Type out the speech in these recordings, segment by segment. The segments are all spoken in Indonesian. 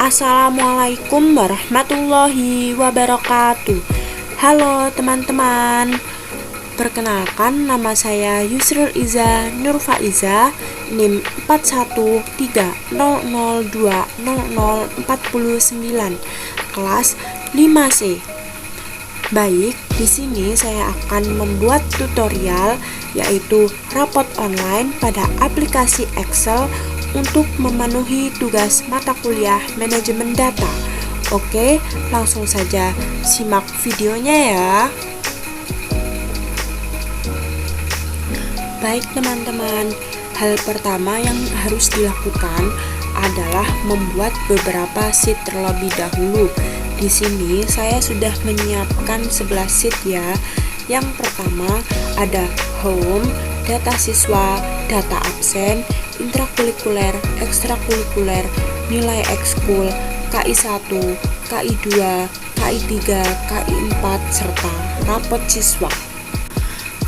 Assalamualaikum warahmatullahi wabarakatuh. Halo teman-teman, perkenalkan nama saya Yusril Iza Nurfaiza, NIM 4130020049, kelas 5C. Baik, di sini saya akan membuat tutorial yaitu rapot online pada aplikasi Excel untuk memenuhi tugas mata kuliah manajemen data. Oke, langsung saja simak videonya ya. Baik teman-teman, hal pertama yang harus dilakukan adalah membuat beberapa sheet terlebih dahulu. Di sini saya sudah menyiapkan 11 sheet ya. Yang pertama ada home, data siswa, data absen, intrakurikuler, ekstrakurikuler, nilai ekskul, KI1, KI2, KI3, KI4, serta rapot siswa.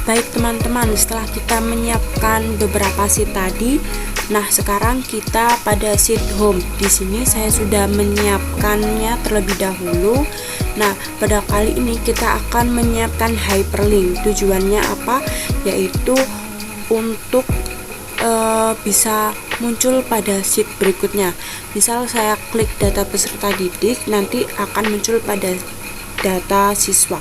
Baik teman-teman, setelah kita menyiapkan beberapa sheet tadi, nah sekarang kita pada sheet home. Di sini saya sudah menyiapkannya terlebih dahulu. Nah, pada kali ini kita akan menyiapkan hyperlink. Tujuannya apa? Yaitu untuk bisa muncul pada sheet berikutnya. Misal saya klik data peserta didik, nanti akan muncul pada data siswa.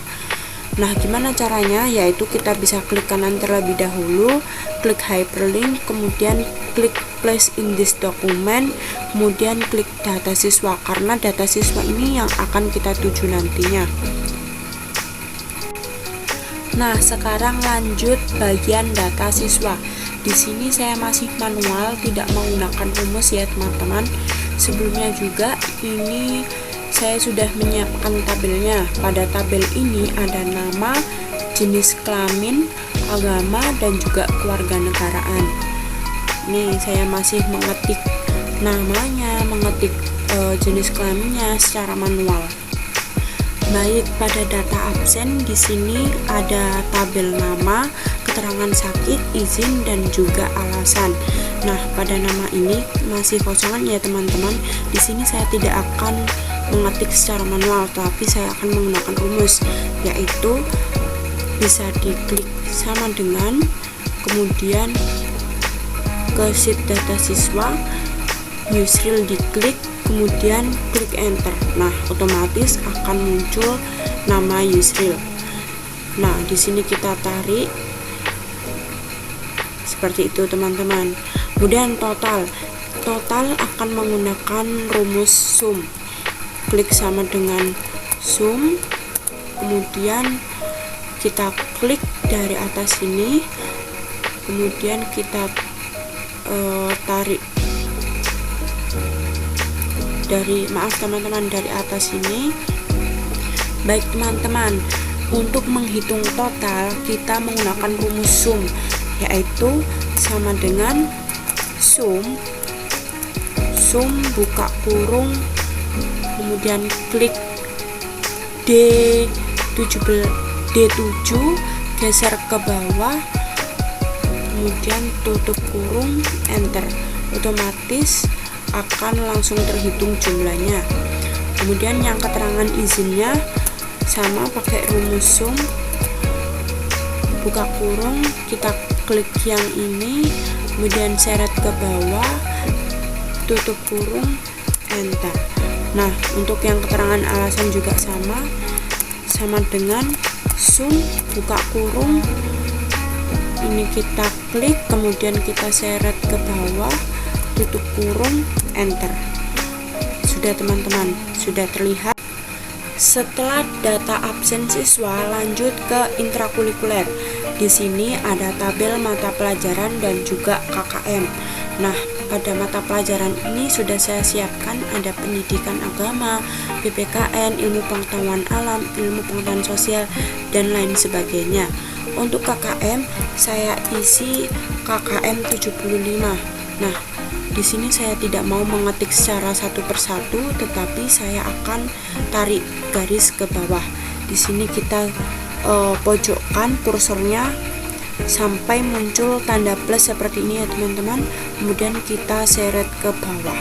Nah, gimana caranya? Yaitu kita bisa klik kanan terlebih dahulu, klik hyperlink, kemudian klik place in this document, kemudian klik data siswa, karena data siswa ini yang akan kita tuju nantinya. Nah, sekarang lanjut bagian data siswa. Di sini saya masih manual, tidak menggunakan rumus ya teman-teman. Sebelumnya juga ini saya sudah menyiapkan tabelnya. Pada tabel ini ada nama, jenis kelamin, agama, dan juga kewarganegaraan. Nih, saya masih mengetik namanya, mengetik jenis kelaminnya secara manual. Baik, pada data absen di sini ada tabel nama, keterangan sakit, izin, dan juga alasan. Nah, pada nama ini masih kosongan ya teman-teman. Di sini saya tidak akan mengetik secara manual, tapi saya akan menggunakan rumus, yaitu bisa diklik sama dengan, kemudian ke sheet data siswa, Yusril diklik, kemudian klik enter. Nah, otomatis akan muncul nama Yusril. Nah, di sini kita tarik seperti itu teman-teman. Kemudian total akan menggunakan rumus sum. Klik sama dengan sum, kemudian kita klik dari atas ini, kemudian kita tarik dari atas ini. Baik teman-teman, untuk menghitung total kita menggunakan rumus sum, yaitu sama dengan sum buka kurung, kemudian klik D7 geser ke bawah, kemudian tutup kurung, enter. Otomatis akan langsung terhitung jumlahnya. Kemudian yang keterangan izinnya sama pakai rumus sum, buka kurung, kita klik yang ini, kemudian seret ke bawah, tutup kurung, enter. Nah, untuk yang keterangan alasan juga sama dengan sum, buka kurung, ini kita klik, kemudian kita seret ke bawah, tutup kurung, enter. Sudah teman-teman, sudah terlihat. Setelah data absen siswa, lanjut ke intrakurikuler. Di sini ada tabel mata pelajaran dan juga KKM. Nah, pada mata pelajaran ini sudah saya siapkan ada pendidikan agama, PPKN, ilmu pengetahuan alam, ilmu pengetahuan sosial, dan lain sebagainya. Untuk KKM, saya isi KKM 75. Nah, di sini saya tidak mau mengetik secara satu persatu, tetapi saya akan tarik garis ke bawah. Di sini kita pojokkan kursornya sampai muncul tanda plus seperti ini ya teman-teman. Kemudian kita seret ke bawah.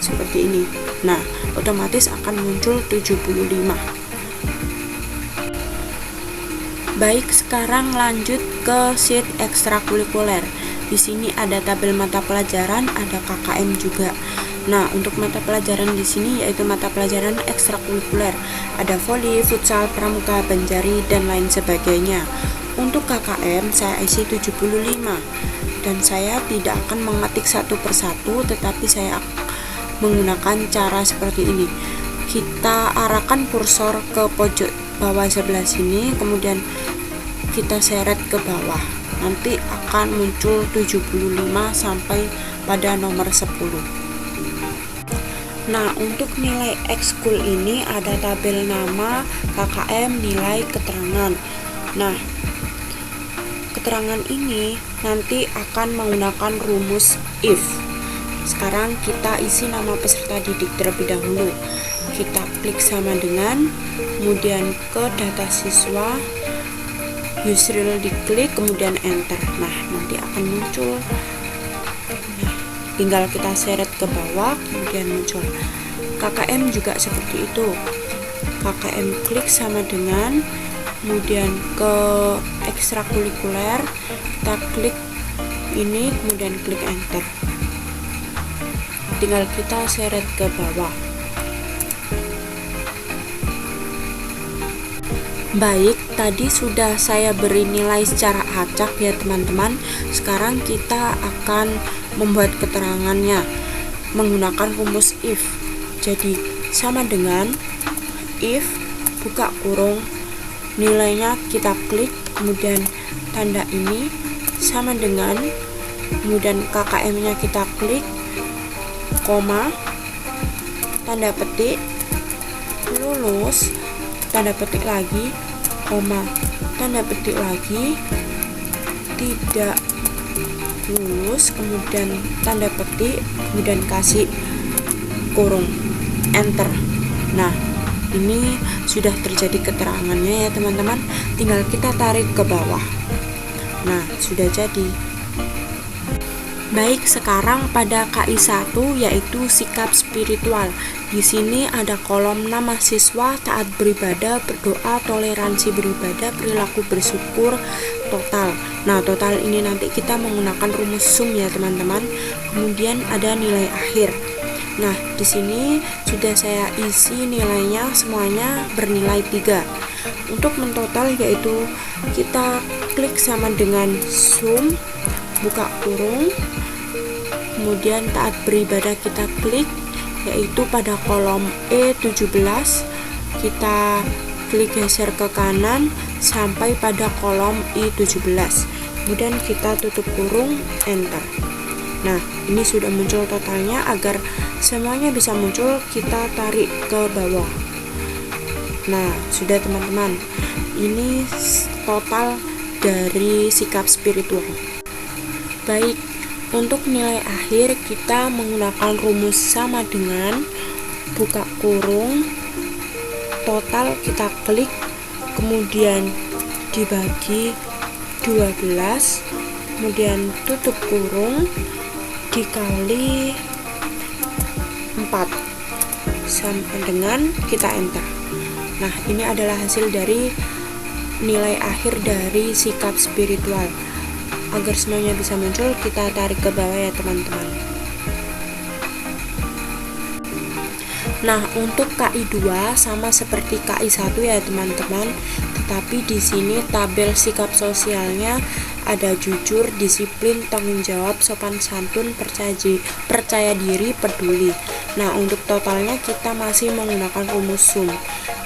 seperti ini. Nah, otomatis akan muncul 75. Baik, sekarang lanjut ke sheet ekstrakurikuler. Di sini ada tabel mata pelajaran, ada KKM juga. Nah, untuk mata pelajaran di sini yaitu mata pelajaran ekstrakurikuler. Ada voli, futsal, pramuka, banjari, dan lain sebagainya. Untuk KKM saya isi 75. Dan saya tidak akan mengetik satu persatu, tetapi saya menggunakan cara seperti ini. Kita arahkan kursor ke pojok bawah sebelah sini, kemudian kita seret ke bawah. Nanti akan muncul 75 sampai pada nomor 10. Nah, untuk nilai ekskul ini ada tabel nama, KKM, nilai, keterangan. Nah, keterangan ini nanti akan menggunakan rumus if. Sekarang kita isi nama peserta didik terlebih dahulu. Kita klik sama dengan, kemudian ke data siswa, Yusril diklik, kemudian enter. Nah, nanti akan muncul. Nah, tinggal kita seret ke bawah, kemudian muncul. KKM juga seperti itu. KKM klik sama dengan, kemudian ke ekstrakurikuler, kita klik ini, kemudian klik enter. Tinggal kita seret ke bawah. Baik, tadi sudah saya beri nilai secara acak ya teman-teman. Sekarang kita akan membuat keterangannya menggunakan rumus if. Jadi sama dengan if, buka kurung, nilainya kita klik, kemudian tanda ini sama dengan, kemudian KKM-nya kita klik, koma, tanda petik, lulus, tanda petik lagi, koma, tanda petik lagi, tidak lulus, kemudian tanda petik, kemudian kasih kurung, enter. Nah, ini sudah terjadi keterangannya ya teman-teman. Tinggal kita tarik ke bawah. Nah, sudah jadi. Baik, sekarang pada KI 1 yaitu sikap spiritual. Di sini ada kolom nama siswa, taat beribadah, berdoa, toleransi beribadah, perilaku bersyukur, total. Nah, total ini nanti kita menggunakan rumus sum ya teman-teman. Kemudian ada nilai akhir. Nah, di sini sudah saya isi nilainya semuanya bernilai 3. Untuk mentotal yaitu kita klik sama dengan sum, buka kurung, kemudian taat beribadah kita klik, yaitu pada kolom E17 kita klik geser ke kanan sampai pada kolom I17, kemudian kita tutup kurung, enter. Nah, ini sudah muncul totalnya. Agar semuanya bisa muncul, kita tarik ke bawah. Nah, sudah teman-teman, ini total dari sikap spiritual. Baik, untuk nilai akhir kita menggunakan rumus sama dengan, buka kurung, total kita klik, kemudian dibagi 12, kemudian tutup kurung, dikali 4 sampai dengan kita enter. Nah, ini adalah hasil dari nilai akhir dari sikap spiritual. Agar semuanya bisa muncul, kita tarik ke bawah ya teman-teman. Nah, untuk KI 2 sama seperti KI 1 ya teman-teman, tetapi di sini tabel sikap sosialnya ada jujur, disiplin, tanggung jawab, sopan santun, percaya diri, peduli. Nah, untuk totalnya kita masih menggunakan rumus sum,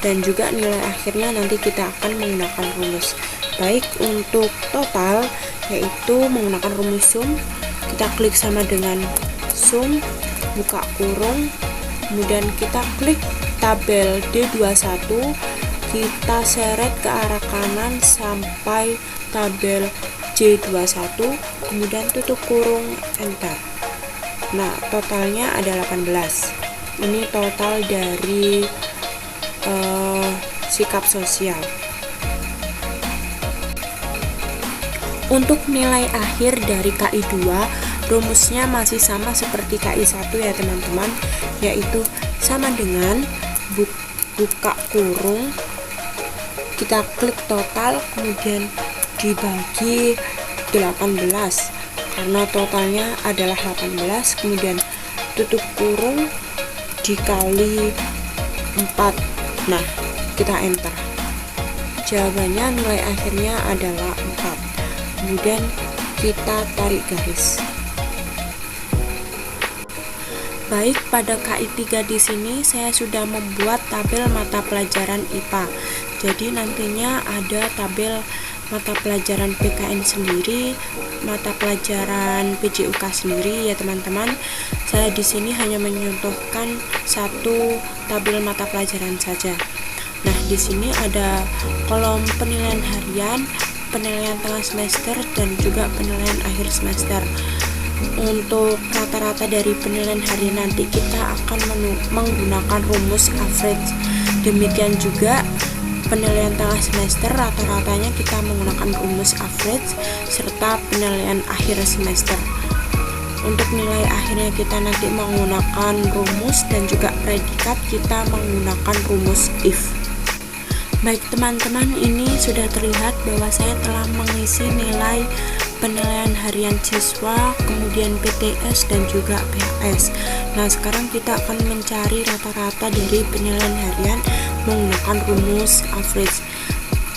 dan juga nilai akhirnya nanti kita akan menggunakan rumus. Baik, untuk total yaitu menggunakan rumus sum, kita klik sama dengan sum, buka kurung, kemudian kita klik tabel D21, kita seret ke arah kanan sampai tabel J21, kemudian tutup kurung, enter. Nah, totalnya ada 18. Ini total dari sikap sosial. Untuk nilai akhir dari KI 2 rumusnya masih sama seperti KI1 ya teman-teman, yaitu sama dengan buka kurung, kita klik total, kemudian dibagi 18 karena totalnya adalah 18, kemudian tutup kurung dikali 4. Nah, kita enter. Jawabannya nilai akhirnya adalah 4. Kemudian kita tarik garis. Baik, pada KI3 di sini saya sudah membuat tabel mata pelajaran IPA. Jadi nantinya ada tabel mata pelajaran PKN sendiri, mata pelajaran PJUK sendiri ya teman-teman. Saya di sini hanya menyontohkan satu tabel mata pelajaran saja. Nah, di sini ada kolom penilaian harian, penilaian tengah semester, dan juga penilaian akhir semester. Untuk rata-rata dari penilaian harian nanti kita akan menggunakan rumus average. Demikian juga penilaian tengah semester, rata-ratanya kita menggunakan rumus average serta penilaian akhir semester. Untuk nilai akhirnya kita nanti menggunakan rumus dan juga predikat kita menggunakan rumus if. Baik teman-teman, ini sudah terlihat bahwa saya telah mengisi nilai penilaian harian siswa, kemudian PTS dan juga PHS. Nah, sekarang kita akan mencari rata-rata dari penilaian harian menggunakan rumus average.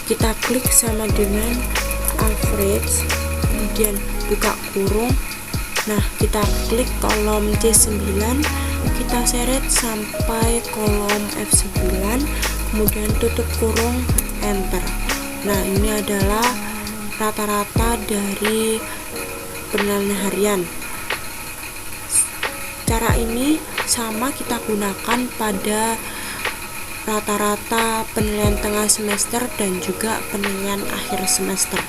Kita klik sama dengan average, kemudian buka kurung. Nah, kita klik kolom C9, kita seret sampai kolom F9, kemudian tutup kurung, enter. Nah, ini adalah rata-rata dari penilaian harian. Cara ini sama kita gunakan pada rata-rata penilaian tengah semester dan juga penilaian akhir semester.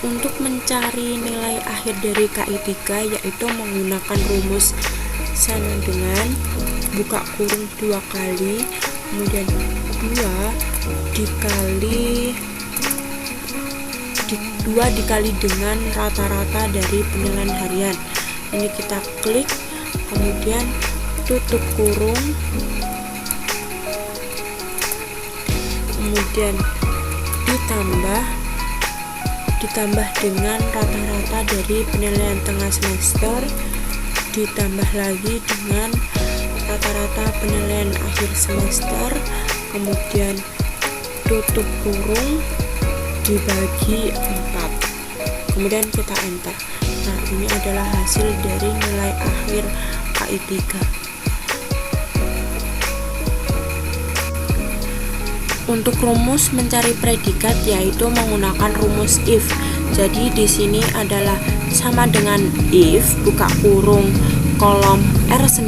Untuk mencari nilai akhir dari KI3 yaitu menggunakan rumus sama dengan buka kurung 2 kali, kemudian 2 dikali dengan rata-rata dari penilaian harian. Ini kita klik, kemudian tutup kurung, kemudian ditambah dengan rata-rata dari penilaian tengah semester, ditambah lagi dengan rata-rata penilaian akhir semester, kemudian tutup kurung dibagi 4, kemudian kita enter. Nah, ini adalah hasil dari nilai akhir KI3. Untuk rumus mencari predikat yaitu menggunakan rumus if. Jadi di sini adalah sama dengan if buka kurung kolom R9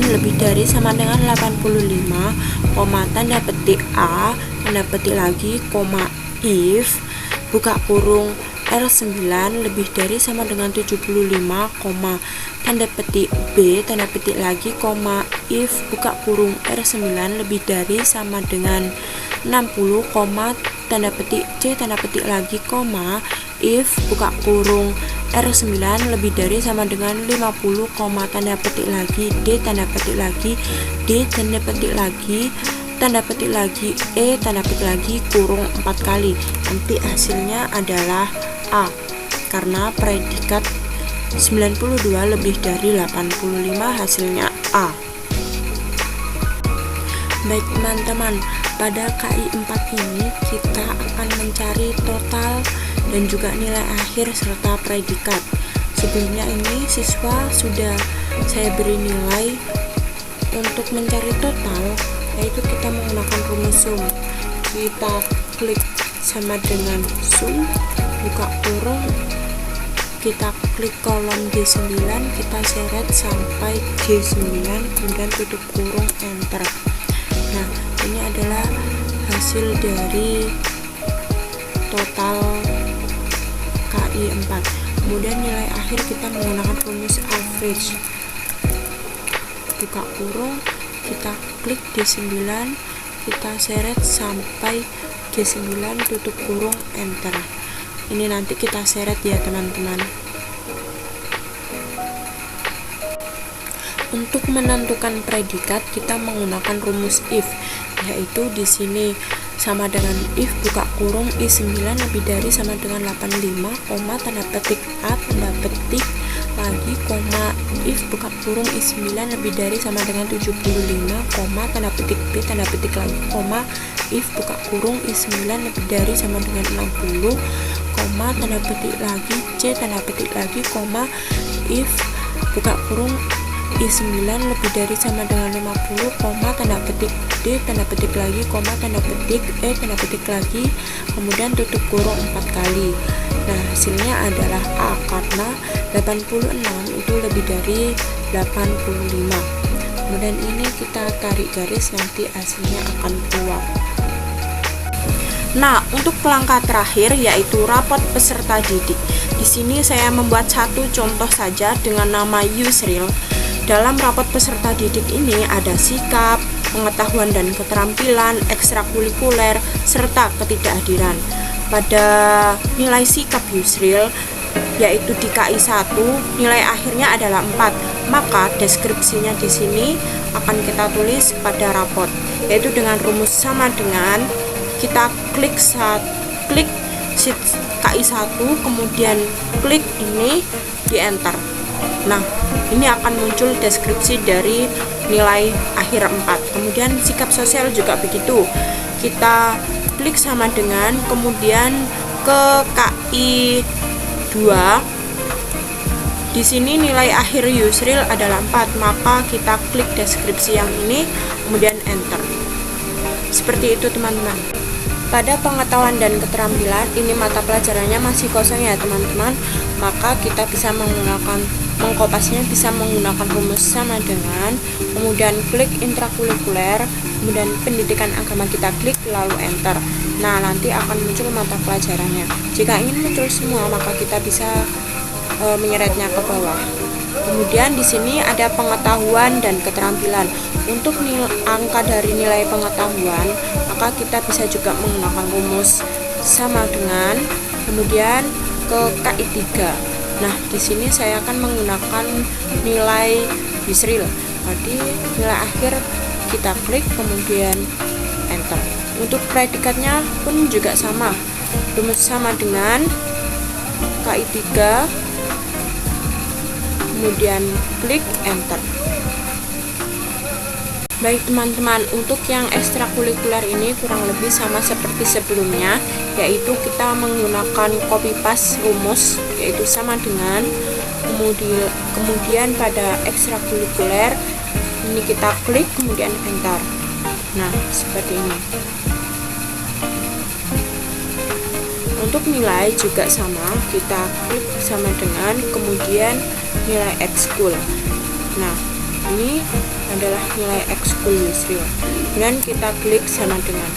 lebih dari sama dengan 85, tanda petik A, tanda petik lagi, if buka kurung R9 lebih dari sama dengan 75, tanda petik B, tanda petik lagi, if buka kurung R9 lebih dari sama dengan 60, tanda petik C, tanda petik lagi, if buka kurung R9 lebih dari sama dengan 50, tanda petik lagi D, tanda petik lagi D, tanda petik lagi, tanda petik lagi E, tanda petik lagi, kurung 4 kali. Nanti hasilnya adalah A, karena predikat 92 lebih dari 85 hasilnya A. Baik teman-teman, pada KI4 ini kita akan mencari total dan juga nilai akhir serta predikat. Sebelumnya ini siswa sudah saya beri nilai. Untuk mencari total yaitu kita menggunakan rumus sum. Kita klik sama dengan sum, buka kurung, kita klik kolom G9, kita seret sampai G9, kemudian tutup kurung, enter. Nah, ini adalah hasil dari total KI4. Kemudian nilai akhir kita menggunakan rumus average. Buka kurung, kita klik D9, kita seret sampai G9, tutup kurung, enter. Ini nanti kita seret ya teman-teman. Untuk menentukan predikat kita menggunakan rumus if, yaitu di sini sama dengan if buka kurung i9 lebih dari sama dengan 85, koma tanda petik a tanda petik lagi, koma if buka kurung i9 lebih dari sama dengan 75, koma tanda petik b tanda petik lagi, koma if buka kurung i9 lebih dari sama dengan 60, koma tanda petik lagi c tanda petik lagi, koma if buka kurung i9 lebih dari sama dengan 50, koma tanda petik d tanda petik lagi, koma tanda petik e tanda petik lagi, kemudian tutup kurung 4 kali. Nah, hasilnya adalah A karena 86 itu lebih dari 85. Kemudian ini kita tarik garis, nanti hasilnya akan keluar. Nah, untuk langkah terakhir yaitu rapot peserta didik. Di sini saya membuat satu contoh saja dengan nama Yusril. Dalam rapot peserta didik ini ada sikap, pengetahuan dan keterampilan, ekstrakurikuler, serta ketidakhadiran. Pada nilai sikap Yusril, yaitu di KI 1, nilai akhirnya adalah 4. Maka deskripsinya di sini akan kita tulis pada rapot, yaitu dengan rumus sama dengan kita klik sheet KI 1, kemudian klik ini di enter. Nah, ini akan muncul deskripsi dari nilai akhir 4. Kemudian sikap sosial juga begitu. Kita klik sama dengan, kemudian ke KI 2. Di sini nilai akhir Yusril adalah 4, maka kita klik deskripsi yang ini, kemudian enter. Seperti itu teman-teman. Pada pengetahuan dan keterampilan, ini mata pelajarannya masih kosong ya teman-teman, maka kita bisa mengkopasnya bisa menggunakan rumus sama dengan, kemudian klik intrakurikuler, kemudian pendidikan agama kita klik lalu enter. Nah, nanti akan muncul mata pelajarannya. Jika ingin muncul semua, maka kita bisa menyeretnya ke bawah. Kemudian di sini ada pengetahuan dan keterampilan. Untuk angka dari nilai pengetahuan, maka kita bisa juga menggunakan rumus sama dengan, kemudian ke KI 3. Nah, di sini saya akan menggunakan nilai Yusril. Jadi nilai akhir kita klik kemudian enter. Untuk predikatnya pun juga sama. Rumus sama dengan KI 3, kemudian klik enter. Baik teman-teman, untuk yang ekstrakurikuler ini kurang lebih sama seperti sebelumnya, yaitu kita menggunakan copy paste rumus, yaitu sama dengan, kemudian pada ekstrakurikuler ini kita klik kemudian enter. Nah, seperti ini. Untuk nilai juga sama, kita klik sama dengan, kemudian nilai ekskul. Nah, ini adalah nilai ekskul Yusril. Dan kita klik sama dengan.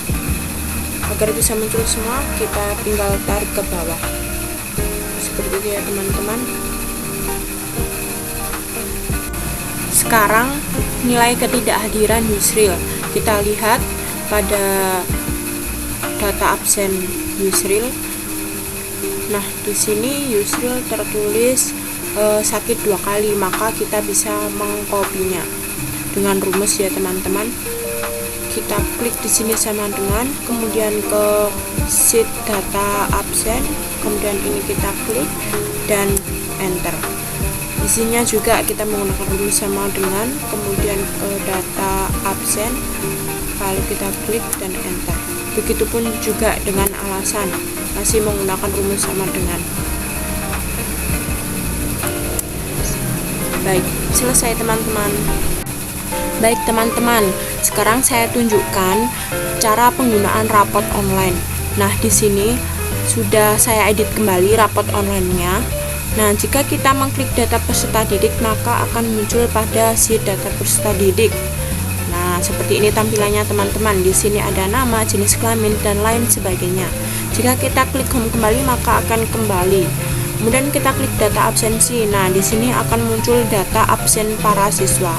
Agar bisa muncul semua, kita tinggal tarik ke bawah. Seperti itu ya teman-teman. Sekarang nilai ketidakhadiran Yusril. Kita lihat pada data absen Yusril. Nah, di sini Yusril tertulis sakit 2 kali, maka kita bisa mengkopinya dengan rumus ya teman-teman. Kita klik di sini sama dengan, kemudian ke sheet data absen, kemudian ini kita klik dan enter. Isinya juga kita menggunakan rumus sama dengan, kemudian ke data absen, lalu kita klik dan enter. Begitupun juga dengan alasan, masih menggunakan rumus sama dengan. Baik, selesai teman-teman. Baik teman-teman, sekarang saya tunjukkan cara penggunaan rapot online. Nah, di sini sudah saya edit kembali rapot online-nya. Nah, jika kita mengklik data peserta didik, maka akan muncul pada sheet data peserta didik. Nah, seperti ini tampilannya teman-teman. Di sini ada nama, jenis kelamin, dan lain sebagainya. Jika kita klik home kembali, maka akan kembali. Kemudian kita klik data absensi. Nah, di sini akan muncul data absen para siswa.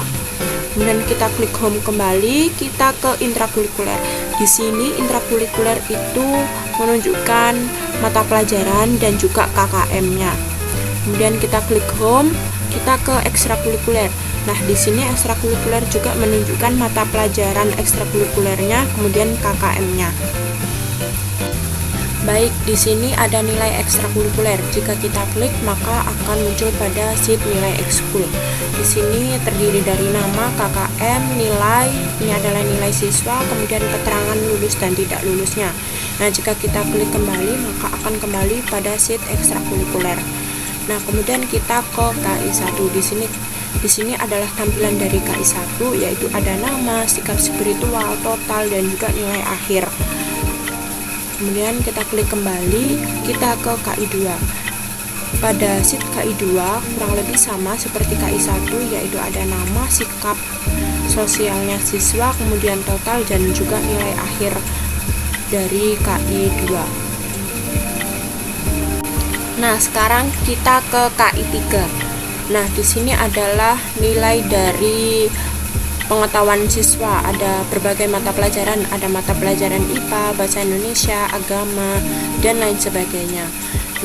Kemudian kita klik home kembali, kita ke intrakurikuler. Di sini intrakurikuler itu menunjukkan mata pelajaran dan juga KKM-nya. Kemudian kita klik home, kita ke ekstrakurikuler. Nah, di sini ekstrakurikuler juga menunjukkan mata pelajaran ekstrakurikulernya, kemudian KKM-nya. Baik, di sini ada nilai ekstrakurikuler. Jika kita klik, maka akan muncul pada sheet nilai ekskul. Di sini terdiri dari nama, KKM, nilai, ini adalah nilai siswa, kemudian keterangan lulus dan tidak lulusnya. Nah, jika kita klik kembali, maka akan kembali pada sheet ekstrakurikuler. Nah, kemudian kita ke KI1. Di sini adalah tampilan dari KI1, yaitu ada nama, sikap spiritual, total, dan juga nilai akhir. Kemudian kita klik kembali, kita ke KI2. Pada sheet KI2 kurang lebih sama seperti KI1, yaitu ada nama, sikap sosialnya siswa, kemudian total, dan juga nilai akhir dari KI2. Nah, sekarang kita ke KI3. Nah, di sini adalah nilai dari pengetahuan siswa, ada berbagai mata pelajaran, ada mata pelajaran IPA, bahasa Indonesia, agama, dan lain sebagainya.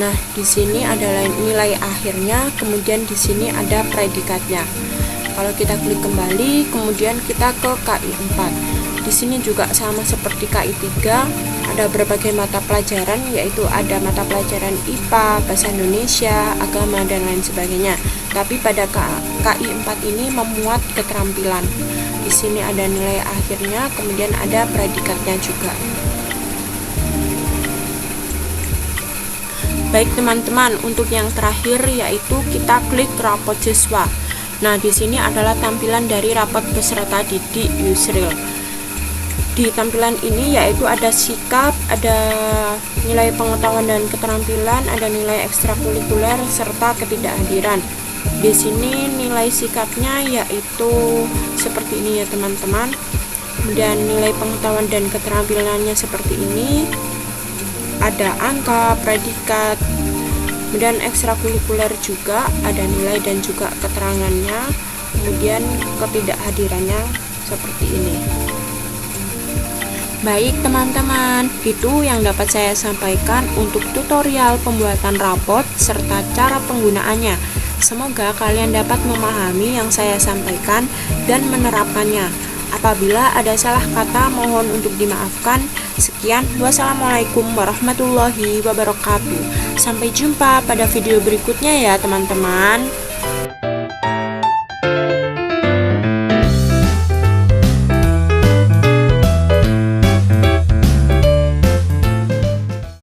Nah, di sini adalah nilai akhirnya, kemudian di sini ada predikatnya. Kalau kita klik kembali, kemudian kita ke KI4. Di sini juga sama seperti KI3, ada berbagai mata pelajaran, yaitu ada mata pelajaran IPA, bahasa Indonesia, agama, dan lain sebagainya. Tapi pada KI4 ini memuat keterampilan. Di sini ada nilai akhirnya, kemudian ada predikatnya juga. Baik teman-teman, untuk yang terakhir yaitu kita klik rapot siswa. Nah, di sini adalah tampilan dari rapot peserta didik Yusril. Di tampilan ini yaitu ada sikap, ada nilai pengetahuan dan keterampilan, ada nilai ekstrakurikuler serta ketidakhadiran. Di sini nilai sikapnya yaitu seperti ini ya teman-teman. Kemudian nilai pengetahuan dan keterampilannya seperti ini. Ada angka, predikat. Kemudian ekstrakurikuler juga ada nilai dan juga keterangannya. Kemudian ketidakhadirannya seperti ini. Baik teman-teman, itu yang dapat saya sampaikan untuk tutorial pembuatan rapot serta cara penggunaannya. Semoga kalian dapat memahami yang saya sampaikan dan menerapkannya. Apabila ada salah kata, mohon untuk dimaafkan. Sekian, wassalamualaikum warahmatullahi wabarakatuh. Sampai jumpa pada video berikutnya ya teman-teman.